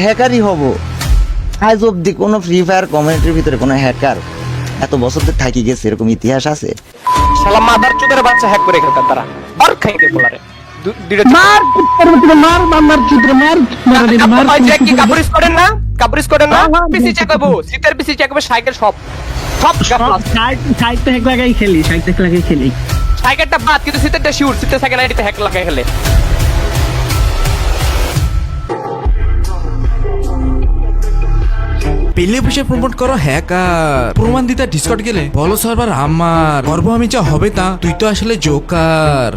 হ্যাকারই হব। আজ অব্দি কোনো ফ্রি ফায়ার কমিউনিটির ভিতরে কোনো হ্যাকার এত বছর ধরে থাকি গেছে এরকম ইতিহাস আছে? শালা মাদার চোদের বাচ্চা হ্যাক করে খেলতাম তারা আর খাইতে বলারে মার মার মার চিত্র মার মার ভাই যে কি কাবরিস করেন না পিসি চেক করব সিটের পিসি চেক করব সাইকেল সব সাইড তো হ্যাক লাগাই খেলি সাইকেলটা বাদ কিন্তু সিটেরটা শিওর সিটের সাইকেল আইডিতে হ্যাক লাগাই খেলে পেলে বসে প্রমোট করো হ্যাকার প্রমাণ দিতে ডিসকর্ড গেলে বলো সার্ভার আমার গর্ব আমি যা হবে তা তুই তো আসলে joker.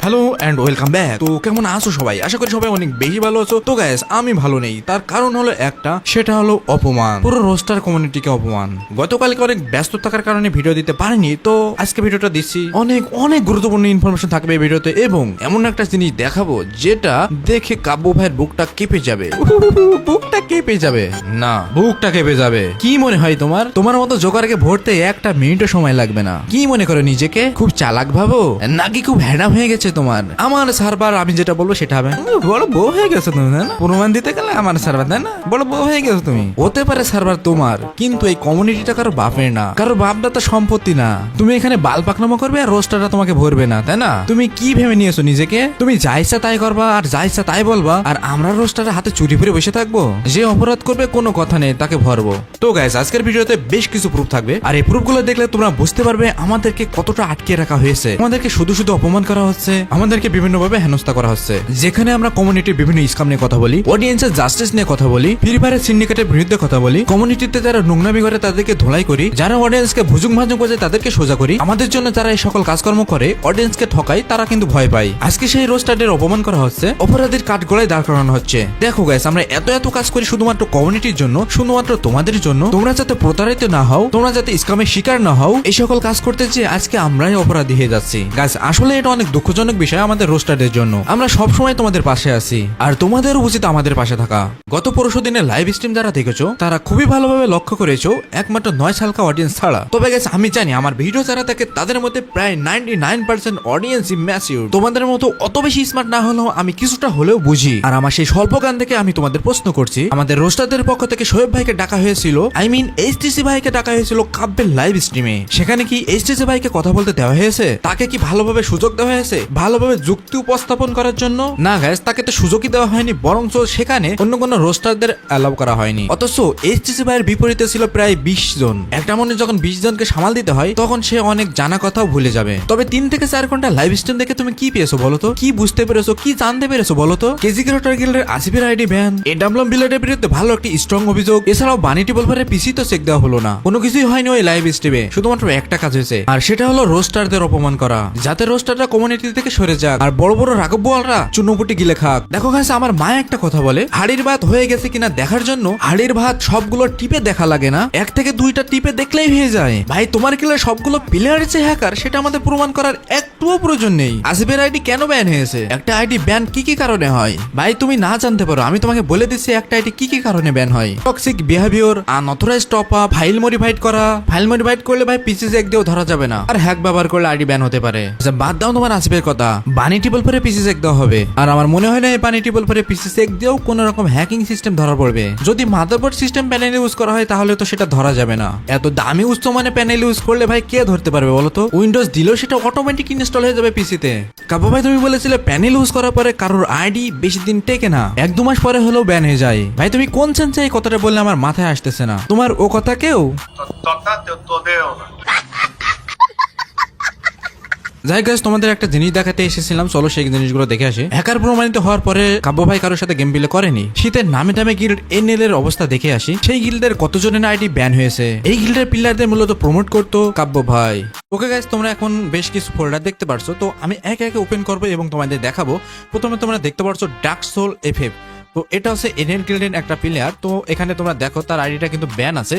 Hello and welcome back. তো কেমন আছো সবাই? আশা করি সবাই অনেক বেশি ভালো আছো। তো গাইস আমি ভালো নেই, তার কারণ হলো একটা, সেটা হলো অপমান, পুরো রোস্টার কমিউনিটিকে অপমান। গতকালকে অনেক ব্যস্ত থাকার কারণে ভিডিও দিতে পারিনি, তো আজকে ভিডিওটা দিচ্ছি। অনেক অনেক গুরুত্বপূর্ণ ইনফরমেশন থাকবে এই ভিডিওতে এবং এমন একটা জিনিস দেখাবো যেটা দেখে কাব্য ভাইয়ের বুকটা কেঁপে যাবে। বুকটা কেঁপে যাবে না, বুকটা কেঁপে যাবে। কি মনে হয় তোমার? তোমার মতো জোকারকে ভরতে একটা মিনিটও সময় লাগবে না। কি মনে করো নিজেকে? খুব চালাক ভাবো নাকি খুব হ্যাডাম হয়ে গেছে তোমার? আমার সার্ভার আমি যেটা বলবো সেটা হবে। বড় বউ হয়ে গেছো তুমি, তাই না? প্রমাণ দিতে গেলে আমার সার্ভার, তাই না? বড় বউ হয়ে গেছো তুমি। হতে পারে সার্ভার তোমার, কিন্তু এই কমিউনিটিটা কারো বাপের না, কারো বাপদাতা সম্পত্তি না। তুমি এখানে বাল পাকনামো করবে আর রোস্টারটা তোমাকে ভরবে না, তাই না? তুমি কি ভেবে নিয়েছো নিজেকে? তুমি যা ইচ্ছা তাই করবা আর যা ইচ্ছা তাই বলবা, আর আমরা রোস্টারের হাতে চুরি ফিরে বসে থাকবো? যে অপরাধ করবে কোনো কথা নেই, তাকে ভরবো। তো গাইস আজকের ভিডিওতে বেশ কিছু প্রুফ থাকবে, আর এই প্রুফগুলো দেখলে তোমরা বুঝতে পারবে আমাদেরকে কতটা আটকে রাখা হয়েছে, আমাদেরকে শুধু শুধু অপমান করা হচ্ছে, আমাদেরকে বিভিন্ন ভাবে হেনস্থা করা হচ্ছে। যেখানে আমরা কমিউনিটির বিভিন্ন স্ক্যাম নিয়ে কথা বলি, অডিয়েন্সের জাস্টিস নিয়ে কথা বলি, ফ্রি ফায়ারের সিন্ডিকেটের বিরুদ্ধে কথা বলি, কমিউনিটিতে যারা নোংরামি করে তাদেরকে ধোলাই করি, যারা অডিয়েন্সকে ভুজুং ভাজুং করে তাদেরকে সোজা করি, আমাদের জন্য যারা এই সকল কাজকর্ম করে অডিয়েন্সকে ঠকায় তারা কিন্তু ভয় পায়। আজকে সেই রোস্টারদের অপমান করা হচ্ছে, অপরাধীর কাঠ গলায় দাঁড় করানো হচ্ছে। দেখো গাইস আমরা এত কাজ করি শুধুমাত্র কমিউনিটির জন্য, শুধুমাত্র তোমাদের জন্য, তোমরা যাতে প্রতারিত না হও, তোমরা যাতে স্ক্যামের শিকার না হও। এই সকল কাজ করতে যে আজকে আমরাই অপরাধী হয়ে যাচ্ছি। গাইস আসলে এটা অনেক দুঃখজনক বিষয় আমাদের রোস্টারদের জন্য। আমরা সব সময় তোমাদের পাশে আছি আর তোমাদেরও উচিত আমাদের পাশে থাকা। গত পরশু দিনের লাইভ স্ট্রিম যারা দেখেছো তারা খুবই ভালোভাবে লক্ষ্য করেছো, একমাত্র 9 সালকা অডিয়েন্স ছাড়া। তবে গাইস আমি জানি আমার ভিডিও যারা দেখে তাদের মধ্যে প্রায় 99% অডিয়েন্সই ম্যাচিউর। তোমাদের মতো অত বেশি স্মার্ট না হলেও আমি কিছুটা হলেও বুঝি। আর আমার সেই স্বল্প জ্ঞান থেকে আমি তোমাদের প্রশ্ন করছি, আমাদের রোস্টারদের পক্ষ থেকে শোয়েব ভাইকে ডাকা হয়েছিল, এইচটিসি ভাইকে ডাকা হয়েছিল কাব্যের লাইভ স্ট্রিমে। সেখানে কি এইচটিসি ভাইকে কথা বলতে দেওয়া হয়েছে? তাকে কি ভালোভাবে সুযোগ দেওয়া হয়েছে ভালোভাবে যুক্তি উপস্থাপন করার জন্য? না গাইস, তাকে তো সুযোগই দেওয়া হয়নি, বরঞ্চ সেখানে অন্য কোনো রোস্টারদের অ্যালাউ করা হয়নি। অথচ এইচটিসি ভাইয়ের বিপরীতে ছিল প্রায় 20 জন। একটা মনে যখন 20 জনকে সামাল দিতে হয় তখন সে অনেক জানা কথাও ভুলে যাবে। তবে 3 থেকে 4 ঘন্টা লাইভ স্ট্রিম দেখে তুমি কি পেয়েছো বলো তো? কি বুঝতে পেরেছো, কি জানতে পেরেছো বলো তো? কেজি ক্রিয়েটর গিল্ডের আসিফের আইডি ব্যান, এডামলম বিলেটের বিরুদ্ধে ভালো একটি স্ট্রং অভিযোগ, এছাড়াও বানিটি বলভারের পিসি তো চেক দেওয়া হলো না। কোনো কিছুই হয়নি ওই লাইভ স্ট্রিমে, শুধুমাত্র একটা কাজ হয়েছে, আর সেটা হলো রোস্টারদের অপমান করা, যাতে রোস্টাররা কমিউনিটি থেকে সরে যাক আর বড় বড় রাঘব বোয়ালরা চুনোপুটি গিলে খাক। দেখো গাইস আমার মা একটা কথা বলে, হাড়ির ভাত হয়ে গেছে কিনা দেখার জন্য হাড়ির ভাত সবগুলো টিপে দেখা লাগে না, 1 থেকে 2টা টিপে দেখলেই হয়ে যায়। ভাই তোমার কিলে সবগুলো প্লেয়ারের যে হ্যাকার সেটা আমাদের প্রমাণ করার একটুও প্রয়োজন নেই। আসিফের আইডি কেন ব্যান হয়েছে, একটা আইডি ব্যান কি কারণে হয় ভাই তুমি না জানতে পারো, আমি তোমাকে বলে দিচ্ছি একটা আইডি কি কারণে ব্যান হয়। Toxic behaviour, unauthorised top up, file modified করা, ফাইল মডিফাইড করলে ভাই পিসি চেক দিয়েও ধরা যাবে না, আর হ্যাক ব্যবহার করলে আইডি ব্যান হতে পারে। বাদ দাও তোমার আসিফের কথা, বানিটি বলভারে পিসি চেক দেওয়া হবে, আর আমার মনে হয় না এই বানিটি বলভারে পিসি চেক দিয়েও কোন রকম হ্যাকিং সিস্টেম ধরা পড়বে। যদি মাদারবোর্ড সিস্টেম প্যানেল ইউজ করা হয় তাহলে তো সেটা ধরা যাবে না। এত দামি উচ্চ মানে প্যানেল ইউজ করলে ভাই কে ধরতে পারবে বলো তো? উইন্ডোজ দিলেও সেটা অটোমেটিক ইনস্টল হয়ে যাবে পিসিতে। কাব্য ভাই তুমি বলেছিলে প্যানেল ইউজ করার পরে কারোর আইডি বেশি দিন টেকে না, 1-2 মাস পরে হলেও ব্যান হয়ে যায়। ভাই তুমি কোন সেন্সে এই কথাটা বললে আমার মাথায় আসতেছে না। তোমার ও কথা কেউ যাই গাইস তোমাদের একটা জিনিস দেখাতে এসেছিলাম, চলো সেই জিনিসগুলো দেখে আসি। হ্যাকার প্রমাণিত হওয়ার পরে কাব্য ভাই কারোর সাথে গেম প্লে করেনি, শীতের নামে দামে গিল্ড এনএল এর অবস্থা দেখে আসি। সেই গিল্ডের কতজনের আইডি ব্যান হয়েছে, এই গিল্ডের প্লেয়ারদের মূলত প্রমোট করতো কাব্য ভাই। ওকে গাইস তোমরা এখন বেশ কিছু ফোল্ডার দেখতে পারছো, তো আমি একে একে ওপেন করবো এবং তোমাদের দেখাবো। প্রথমে তোমরা দেখতে পারছো ডার্ক সোল এফএফ, তো এটা হচ্ছে এনএল গিল্ডের একটা প্লেয়ার। তো এখানে তোমরা দেখো তার আইডিটা কিন্তু ব্যান আছে,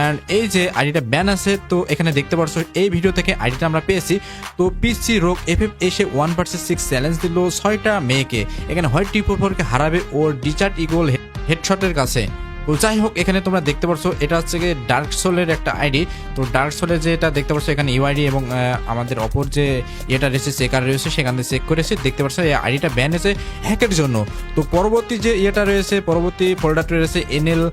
এন্ড এই যে আইডিটা ব্যান আছে, তো এখানে দেখতে পারছো এই ভিডিও থেকে আইডিটা আমরা পেয়েছি। তো পিসি রোগ এফএফ এসে 1 vs 6 চ্যালেঞ্জ দিল 6টা মেয়েকে, এখানে হোয়াইট টিপোরকে হারাবে ওর ডিচার্ট ইগল হেডশটের কাছে। তো যাই হোক, এখানে তোমরা দেখতে পারছো এটা হচ্ছে গিয়ে ডার্ক সোলের একটা আইডি। তো ডার্ক সোলের যেটা দেখতে পাচ্ছ এখানে ইউআইডি এবং আমাদের অপর যে এটা রয়েছে চেকার রয়েছে সেখান থেকে চেক করেছি, দেখতে পাচ্ছ এই আইডিটা ব্যান হয়েছে হ্যাকের জন্য। তো পরবর্তী যে ইয়েটা রয়েছে, পরবর্তী ফোল্ডারটা রয়েছে এনএল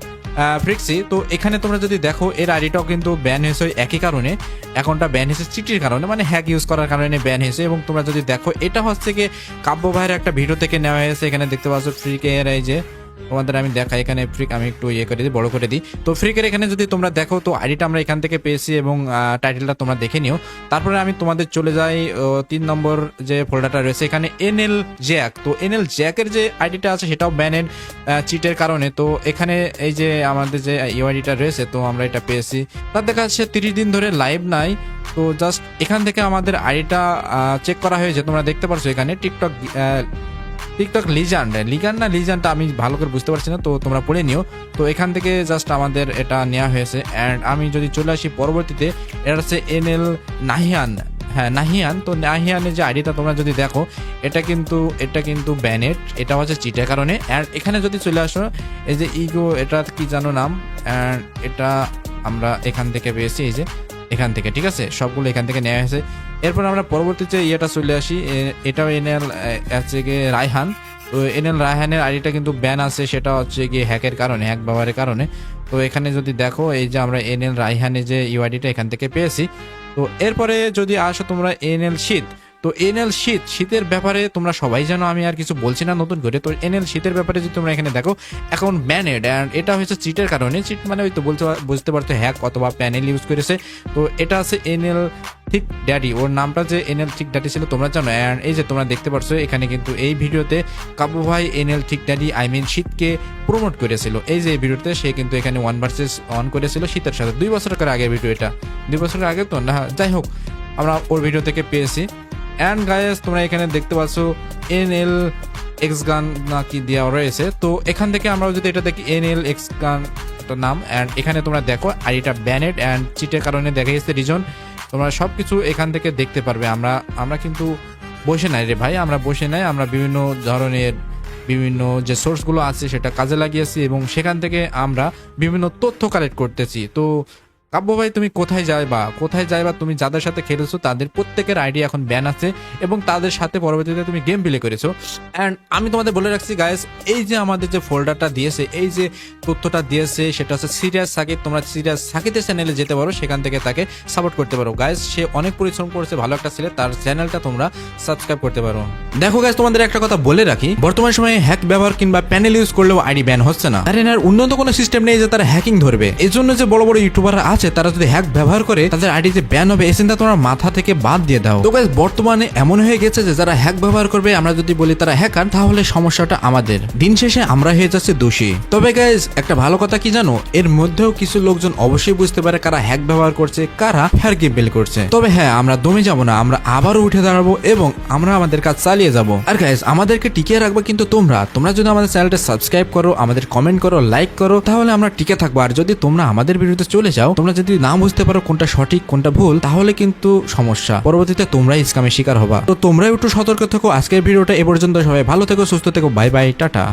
ফ্রিক্সি। তো এখানে তোমরা যদি দেখো এর আইডিটাও কিন্তু ব্যান হয়েছে একই কারণে, অ্যাকাউন্টটা ব্যান হয়েছে চিটির কারণে, মানে হ্যাক ইউজ করার কারণে ব্যান হয়েছে। এবং তোমরা যদি দেখো এটা হচ্ছে গিয়ে কাব্য ভাইয়ের একটা ভিডিও থেকে নেওয়া হয়েছে। এখানে দেখতে পাচ্ছ ফ্রিকের এই যে তোমাদের আমি দেখাই, এখানে ফ্রিক আমি একটু ইয়ে করে দিই, বড় করে দিই। তো ফ্রিকের এখানে যদি তোমরা দেখো তো আইডিটা আমরা এখান থেকে পেয়েছি এবং টাইটেলটা তোমরা দেখে নিও। তারপরে আমি তোমাদের চলে যাই 3 নম্বর যে ফোল্ডারটা রয়েছে এখানে এনএল জ্যাক। তো এনএল জ্যাকের যে আইডিটা আছে সেটাও ব্যানের চিটের কারণে। তো এখানে এই যে আমাদের যে ইউআইডিটা রয়েছে তো আমরা এটা পেয়েছি, তার দেখা যাচ্ছে 30 দিন ধরে লাইভ নাই। তো জাস্ট এখান থেকে আমাদের আইডিটা চেক করা হয়েছে, তোমরা দেখতে পারছো এখানে টিকটক লিজান্ডটা আমি ভালো করে বুঝতে পারছি না, তো তোমরা পড়ে নিও। তো এখান থেকে জাস্ট আমাদের এটা নেওয়া হয়েছে। অ্যান্ড আমি যদি চলে আসি পরবর্তীতে, এটা হচ্ছে এনএল নাহিয়ান। হ্যাঁ নাহিয়ান। তো নাহিয়ানের যে আইডিটা তোমরা যদি দেখো এটা কিন্তু ব্যানেট, এটা হচ্ছে চিটের কারণে। অ্যান্ড এখানে যদি চলে আসো এই যে ইগো, এটা কি জানো নাম, অ্যান্ড এটা আমরা এখান থেকে পেয়েছি, এই যে এখান থেকে, ঠিক আছে, সবগুলো এখান থেকে নেওয়া হয়েছে। এরপর আমরা পরবর্তী যে ইয়েটা চলে আসি, এটাও এনএল হচ্ছে গিয়ে রায়হান। তো এনএল রায়হানের আইডিটা কিন্তু ব্যান আছে, সেটা হচ্ছে গিয়ে হ্যাকের কারণে, হ্যাক ব্যবহারের কারণে। তো এখানে যদি দেখো এই যে আমরা এনএল রায়হানের যে ইউআইডিটা এখান থেকে পেয়েছি। তো এরপরে যদি আসো তোমরা এনএল শীত। তো এনএল শীতের ব্যাপারে তোমরা সবাই জানো, আমি আর কিছু বলছি না নতুন করে। তো এনএল শীতের ব্যাপারে যদি তোমরা এখানে দেখো এখন ব্যানেড, অ্যান্ড এটা হচ্ছে চিটের কারণে। চিট মানে ওই তো বুঝতে পারতো হ্যাক অথবা প্যানেল ইউজ করেছে। তো এটা আছে এনএল ঠিক ড্যাডি, ওর নামটা যে এনএল ঠিক ড্যাডি ছিল তোমরা জানো। অ্যান্ড এই যে তোমরা দেখতে পারছো এখানে কিন্তু এই ভিডিওতে কাব্য ভাই এনএল ঠিক ড্যাডি শীতকে প্রমোট করেছিল। এই যে এই ভিডিওতে সে কিন্তু এখানে 1 vs 1 করেছিল শীতের সাথে, 2 বছর আগের ভিডিও, এটা 2 বছর আগে তো না, যাই হোক আমরা ওর ভিডিও থেকে পেয়েছি। অ্যান্ড গাইস তোমরা এখানে দেখতে পাচ্ছ এনএল এক্স গান নাকি দেওয়া রয়েছে। তো এখান থেকে আমরা যদি এটা দেখি এনএল এক্স গান নাম, অ্যান্ড এখানে তোমরা দেখো আইডিটা ব্যানেড অ্যান্ড চিটের কারণে দেখা গেছে রিজন। তোমরা সব কিছু এখান থেকে দেখতে পারবে। আমরা কিন্তু বসে নাই রে ভাই, আমরা বসে নাই, আমরা বিভিন্ন ধরনের বিভিন্ন যে সোর্সগুলো আছে সেটা কাজে লাগিয়েছি এবং সেখান থেকে আমরা বিভিন্ন তথ্য কালেক্ট করতেছি। তো কাব্য ভাই তুমি কোথায় যাইবা, তুমি যাদের সাথে খেলেছো তাদের প্রত্যেকের আইডি এখন ব্যান আছে এবং তাদের সাথে পরবর্তীতে তুমি গেম প্লে করেছো। অ্যান্ড আমি তোমাদের বলে রাখছি গাইস, এই যে আমাদের যে ফোল্ডারটা দিয়েছে, এই যে তথ্যটা দিয়েছে সেটা হচ্ছে সিরিয়াস সাকিব। তোমরা সিরিয়াস সাকিবের চ্যানেলে যেতে পারো, সেখান থেকে তাকে সাপোর্ট করতে পারো। গাইস সে অনেক পরিশ্রম করেছে, ভালো একটা ছেলে, তার চ্যানেলটা তোমরা সাবস্ক্রাইব করতে পারো। দেখো গাইস তোমাদের একটা কথা বলে রাখি, বর্তমান সময়ে হ্যাক ব্যবহার কিংবা প্যানেল ইউজ করলেও আইডি ব্যান হচ্ছে না, কারণ এর উন্নত কোনো সিস্টেম নেই যে তারা হ্যাকিং ধরবে। এই জন্য যে বড় বড় ইউটিউবার আছে তারা যদি হ্যাক ব্যবহার করে তাদের আইডি যে ব্যান হবে এই চিন্তা তোমরা মাথা থেকে বাদ দিয়ে দাও। তো গাইস বর্তমানে এমন হয়ে গেছে যে যারা হ্যাক ব্যবহার করবে, আমরা যদি বলি তারা হ্যাকার, তাহলে সমস্যাটা আমাদের, দিন শেষে আমরা হয়ে যাচ্ছে দোষী। তবে গাইস একটা ভালো কথা কি জানো, এর মধ্যেও কিছু লোকজন অবশ্যই বুঝতে পারে কারা হ্যাক ব্যবহার করছে, কারা ফেয়ার গেম প্লে করছে। তবে হ্যাঁ, আমরা দমে যাব না, আমরা আবারও উঠে দাঁড়াবো এবং আমরা আমাদের কাজ চালিয়ে যাব। আর গাইস আমাদেরকে টিকিয়ে রাখবে কিন্তু তোমরা যদি আমাদের চ্যানেলটা সাবস্ক্রাইব করো, আমাদের কমেন্ট করো, লাইক করো, তাহলে আমরা টিকে থাকবো। আর যদি তোমরা আমাদের ভিডিওতে চলে যাও, তোমরা যদি না বুঝতে পারো কোনটা সঠিক কোনটা ভুল, তাহলে কিন্তু সমস্যা, পরবর্তীতে তোমরাই স্ক্যামের শিকার হবা। তো তোমরাই একটু সতর্ক থেকো। আজকের ভিডিওটা এ পর্যন্ত, সবাই ভালো থেকো, সুস্থ থেকো, বাই বাই, টাটা।